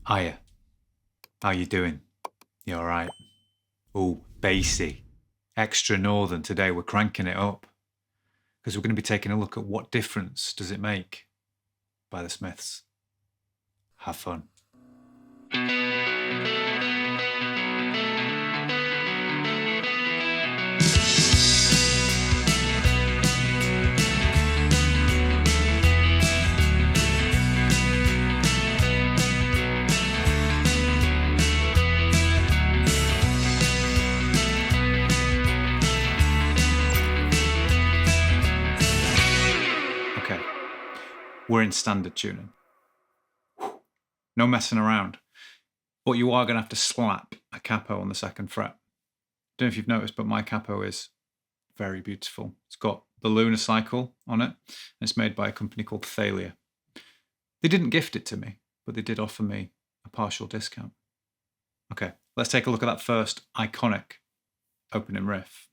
Hiya. How you doing? You alright? Ooh, bassy. Extra northern today, we're cranking it up. Because we're going to be taking a look at What Difference Does It Make by the Smiths. Have fun. Okay, we're in standard tuning. No messing around. But you are going to have to slap a capo on the second fret. Don't know if you've noticed, but my capo is very beautiful. It's got the lunar cycle on it, and it's made by a company called Thalia. They didn't gift it to me, but they did offer me a partial discount. Okay, let's take a look at that first iconic opening riff.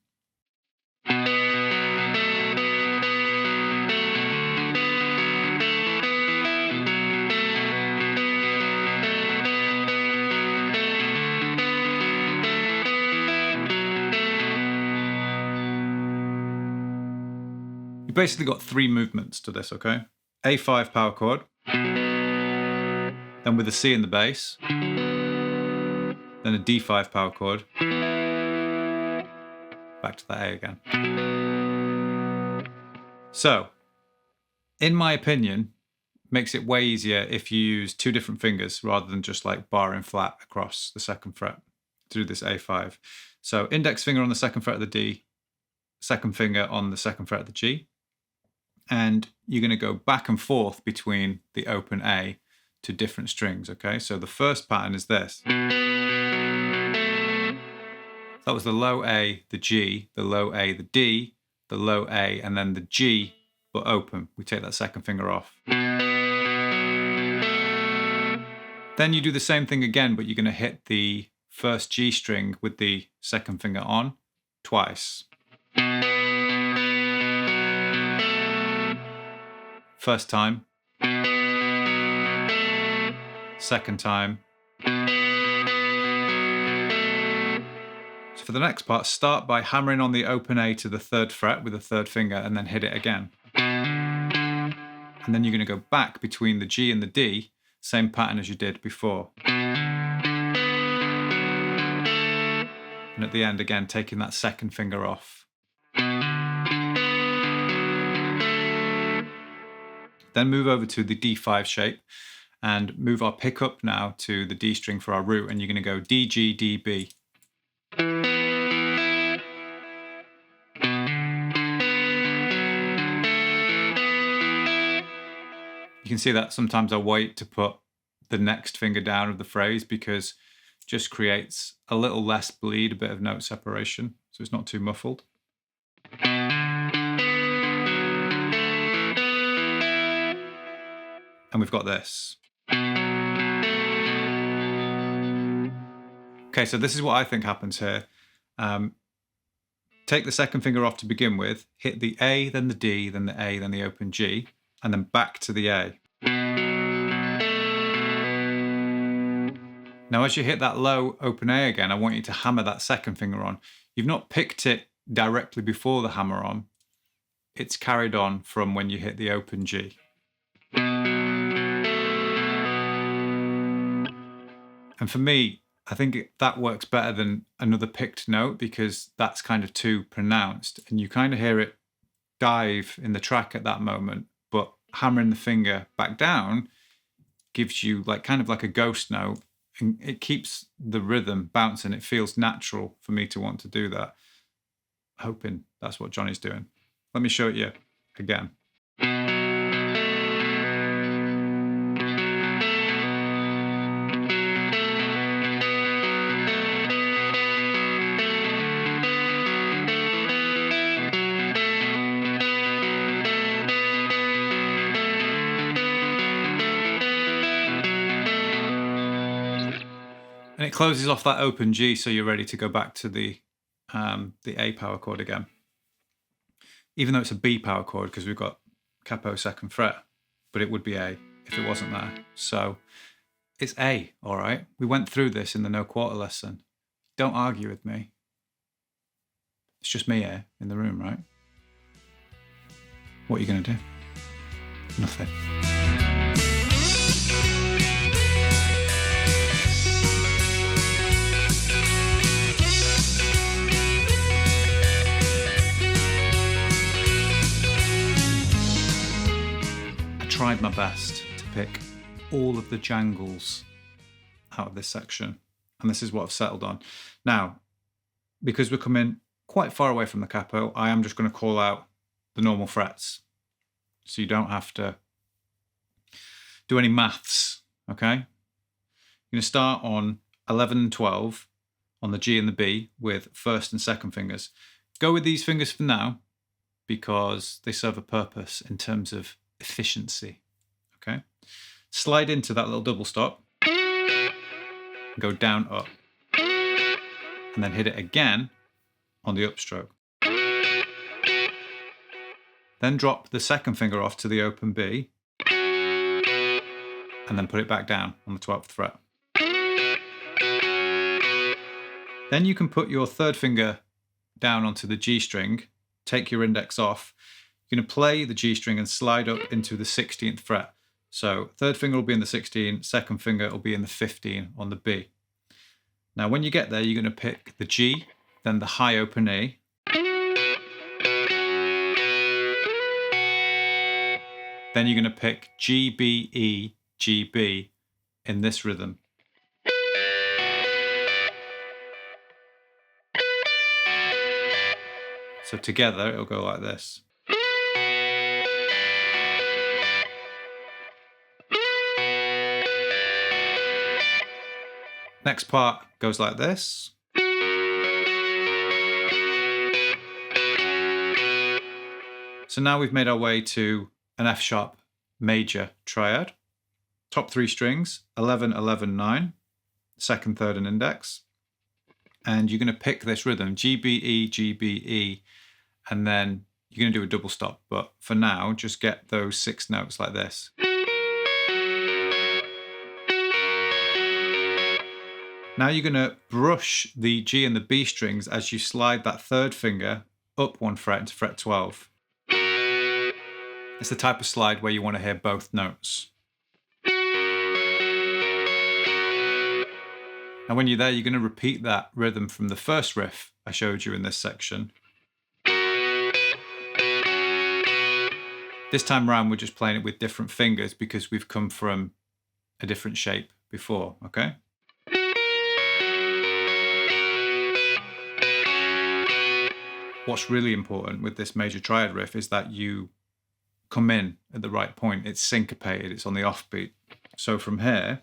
You basically got three movements to this, okay? A5 power chord, then with a C in the bass, then a D5 power chord, back to that A again. So, in my opinion, makes it way easier if you use two different fingers rather than just like barring flat across the second fret through this A5. So index finger on the second fret of the D, second finger on the second fret of the G, and you're going to go back and forth between the open A to different strings, okay? So the first pattern is this. That was the low A, the G, the low A, the D, the low A, and then the G, but open. We take that second finger off. Then you do the same thing again, but you're going to hit the first G string with the second finger on twice. First time. Second time. So for the next part, start by hammering on the open A to the third fret with the third finger and then hit it again. And then you're going to go back between the G and the D, same pattern as you did before. And at the end again, taking that second finger off. Then move over to the D5 shape and move our pickup now to the D string for our root, and you're going to go D, G, D, B. You can see that sometimes I wait to put the next finger down of the phrase because it just creates a little less bleed, a bit of note separation, so it's not too muffled. And we've got this. Okay, so this is what I think happens here. Take the second finger off to begin with, hit the A, then the D, then the A, then the open G, and then back to the A. Now as you hit that low open A again, I want you to hammer that second finger on. You've not picked it directly before the hammer on. It's carried on from when you hit the open G. And for me, I think that works better than another picked note because that's kind of too pronounced and you kind of hear it dive in the track at that moment, but hammering the finger back down gives you like kind of like a ghost note and it keeps the rhythm bouncing. It feels natural for me to want to do that. Hoping that's what Johnny's doing. Let me show it you again. And it closes off that open G, so you're ready to go back to the A power chord again. Even though it's a B power chord, because we've got capo second fret, but it would be A if it wasn't there. So It's A, all right? We went through this in the no quarter lesson. Don't argue with me. It's just me here in the room, right? What are you going to do? Nothing. I tried my best to pick all of the jangles out of this section, and this is what I've settled on. Now, because we're coming quite far away from the capo, I am just going to call out the normal frets, so you don't have to do any maths, okay? You're going to start on 11 and 12 on the G and the B with first and second fingers. Go with these fingers for now because they serve a purpose in terms of efficiency, okay? Slide into that little double stop, go down, up, and then hit it again on the upstroke. Then drop the second finger off to the open B, and then put it back down on the 12th fret. Then you can put your third finger down onto the G string, take your index off. You're going to play the G string and slide up into the 16th fret. So third finger will be in the 16, second finger will be in the 15 on the B. Now when you get there, you're going to pick the G, then the high open E, then you're going to pick G, B, E, G, B in this rhythm. So together it'll go like this. Next part goes like this. So now we've made our way to an F sharp major triad. Top three strings, 11, 11, 9, second, third, and index. And you're going to pick this rhythm, G, B, E, G, B, E, and then you're going to do a double stop. But for now, just get those 6 notes like this. Now you're going to brush the G and the B strings as you slide that third finger up 1 fret into fret 12. It's the type of slide where you want to hear both notes. And when you're there, you're going to repeat that rhythm from the first riff I showed you in this section. This time around, we're just playing it with different fingers because we've come from a different shape before, okay? What's really important with this major triad riff is that you come in at the right point. It's syncopated, it's on the offbeat. So from here,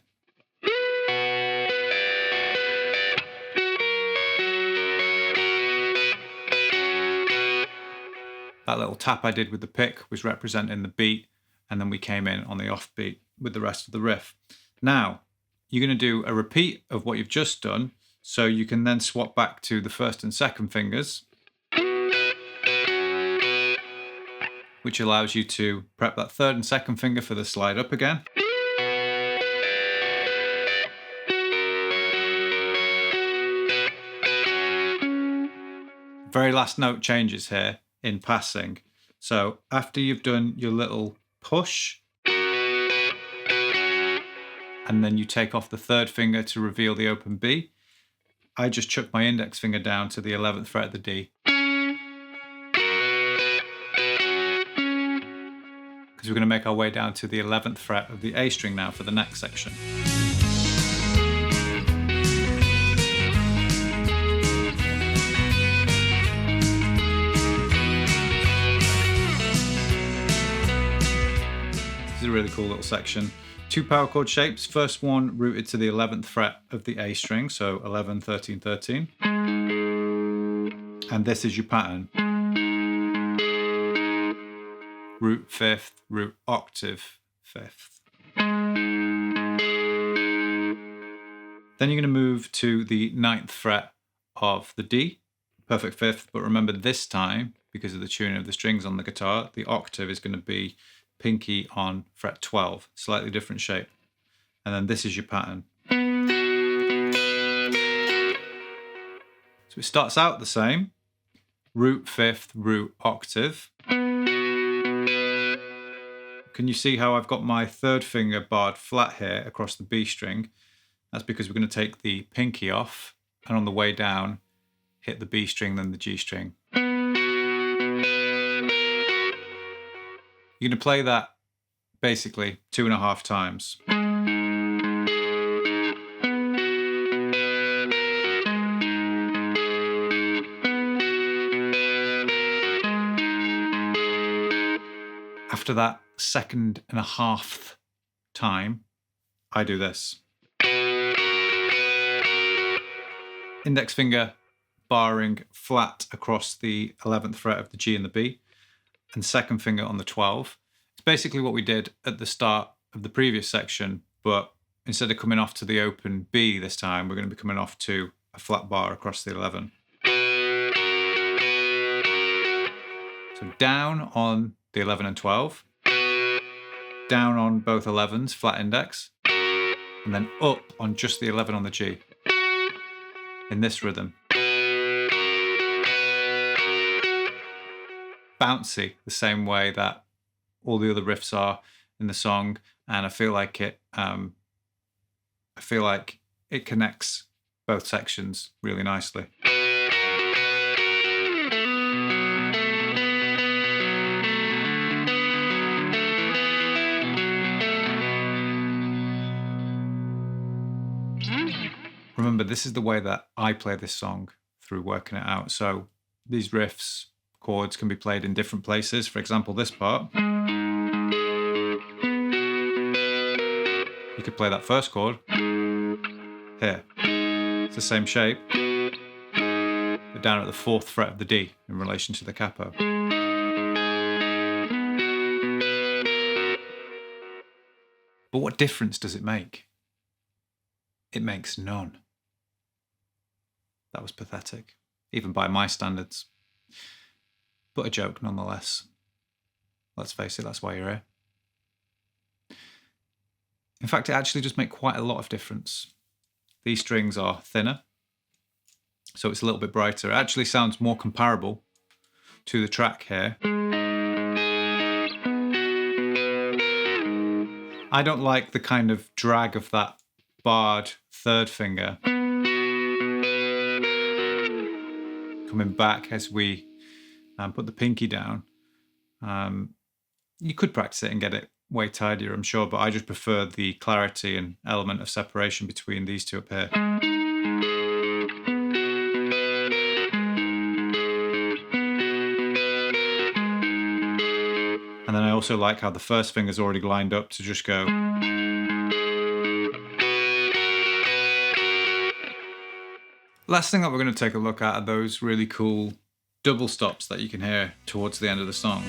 that little tap I did with the pick was representing the beat, and then we came in on the offbeat with the rest of the riff. Now, you're going to do a repeat of what you've just done, so you can then swap back to the first and second fingers, which allows you to prep that third and second finger for the slide up again. Very last note changes here in passing. So after you've done your little push, and then you take off the third finger to reveal the open B, I just chuck my index finger down to the 11th fret of the D. Because we're going to make our way down to the 11th fret of the A string now for the next section. This is a really cool little section. 2 power chord shapes. First one rooted to the 11th fret of the A string, so 11, 13, 13. And this is your pattern. Root 5th, root octave 5th. Then you're going to move to the 9th fret of the D, perfect 5th, but remember this time, because of the tuning of the strings on the guitar, the octave is going to be pinky on fret 12, slightly different shape. And then this is your pattern. So it starts out the same, root, fifth, root, octave. Can you see how I've got my third finger barred flat here across the B string? That's because we're going to take the pinky off, and on the way down, hit the B string, then the G string. You're going to play that basically 2.5 times. After that 2.5 time, I do this. Index finger barring flat across the 11th fret of the G and the B, and second finger on the 12. It's basically what we did at the start of the previous section, but instead of coming off to the open B this time, we're going to be coming off to a flat bar across the 11. So down on the 11 and 12, down on both 11s, flat index, and then up on just the 11 on the G, in this rhythm. Bouncy, the same way that all the other riffs are in the song, and I feel like it connects both sections really nicely. Remember, this is the way that I play this song through working it out. So these riffs, chords can be played in different places. For example, this part. You could play that first chord here. It's the same shape, but down at the 4th fret of the D in relation to the capo. But what difference does it make? It makes none. That was pathetic, even by my standards. But a joke nonetheless. Let's face it, that's why you're here. In fact, it actually does make quite a lot of difference. These strings are thinner, so it's a little bit brighter. It actually sounds more comparable to the track here. I don't like the kind of drag of that barred third finger coming back as we put the pinky down. You could practice it and get it way tidier, I'm sure, but I just prefer the clarity and element of separation between these two up here. And then I also like how the first finger's already lined up to just go. Last thing that we're going to take a look at are those really cool double stops that you can hear towards the end of the song.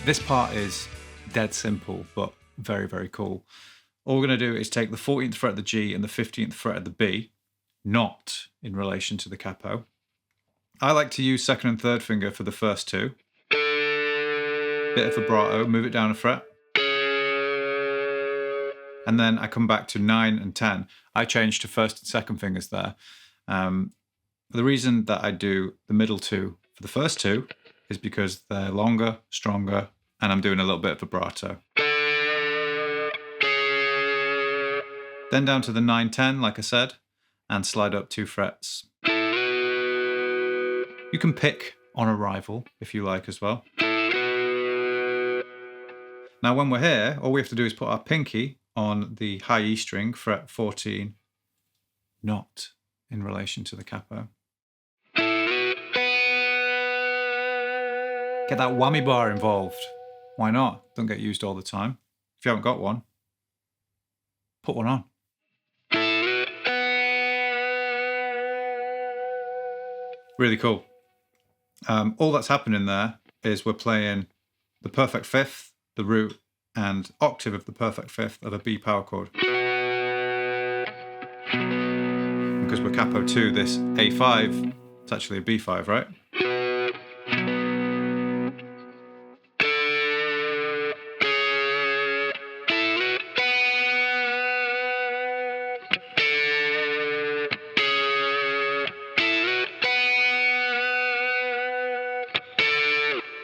This part is dead simple, but very, very cool. All we're going to do is take the 14th fret of the G and the 15th fret of the B, not in relation to the capo. I like to use second and third finger for the first two. Bit of vibrato, move it down a fret. And then I come back to 9 and 10. I change to first and second fingers there. The reason that I do the middle two for the first two is because they're longer, stronger, and I'm doing a little bit of vibrato. Then down to the 9-10, like I said, and slide up 2 frets. You can pick on arrival if you like as well. Now when we're here, all we have to do is put our pinky on the high E string, fret 14, not in relation to the capo. Get that whammy bar involved. Why not? Don't get used all the time. If you haven't got one, put one on. Really cool. All that's happening there is we're playing the perfect fifth, the root, and octave of the perfect fifth of a B power chord. because we're capo 2, this A5, it's actually a B5, right?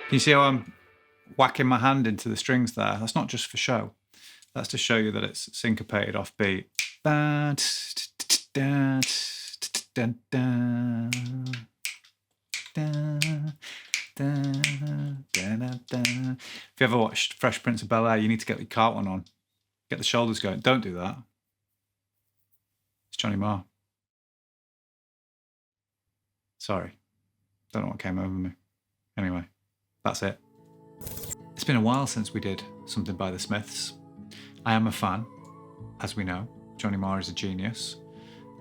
Can you see how I'm whacking my hand into the strings there? That's not just for show. That's to show you that it's syncopated off beat. If you ever watched Fresh Prince of Bel-Air, you need to get your Carlton on. Get the shoulders going. Don't do that. It's Johnny Marr. Sorry. Don't know what came over me. Anyway, that's it. It's been a while since we did something by the Smiths. I am a fan, as we know. Johnny Marr is a genius.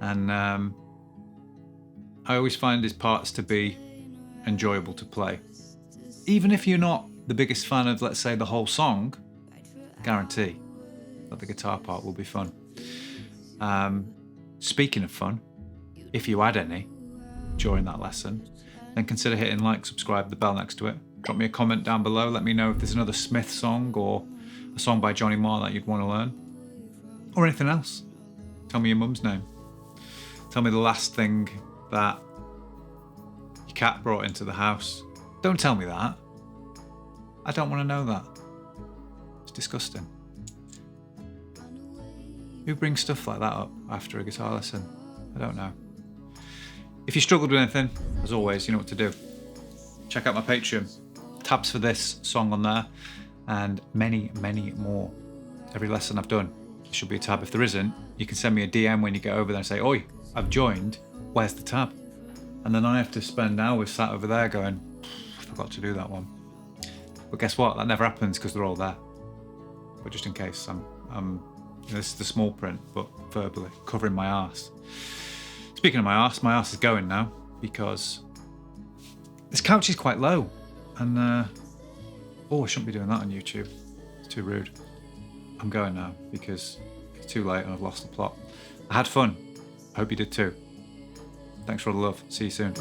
And I always find his parts to be enjoyable to play. Even if you're not the biggest fan of, let's say, the whole song, guarantee that the guitar part will be fun. Speaking of fun, if you had any during that lesson, then consider hitting like, subscribe, the bell next to it. Drop me a comment down below. Let me know if there's another Smith song or a song by Johnny Marr that you'd want to learn. Or anything else. Tell me your mum's name. Tell me the last thing that your cat brought into the house. Don't tell me that. I don't want to know that. It's disgusting. Who brings stuff like that up after a guitar lesson? I don't know. If you struggled with anything, as always, you know what to do. Check out my Patreon. Tabs for this song on there, and many, many more. Every lesson I've done, there should be a tab. If there isn't, you can send me a DM when you get over there and say, oi, I've joined, where's the tab? And then I have to spend hours sat over there going, I forgot to do that one. But guess what? That never happens because they're all there. But just in case, this is the small print, but verbally, covering my arse. Speaking of my arse is going now because this couch is quite low. And, I shouldn't be doing that on YouTube. It's too rude. I'm going now because it's too late and I've lost the plot. I had fun. I hope you did too. Thanks for all the love. See you soon.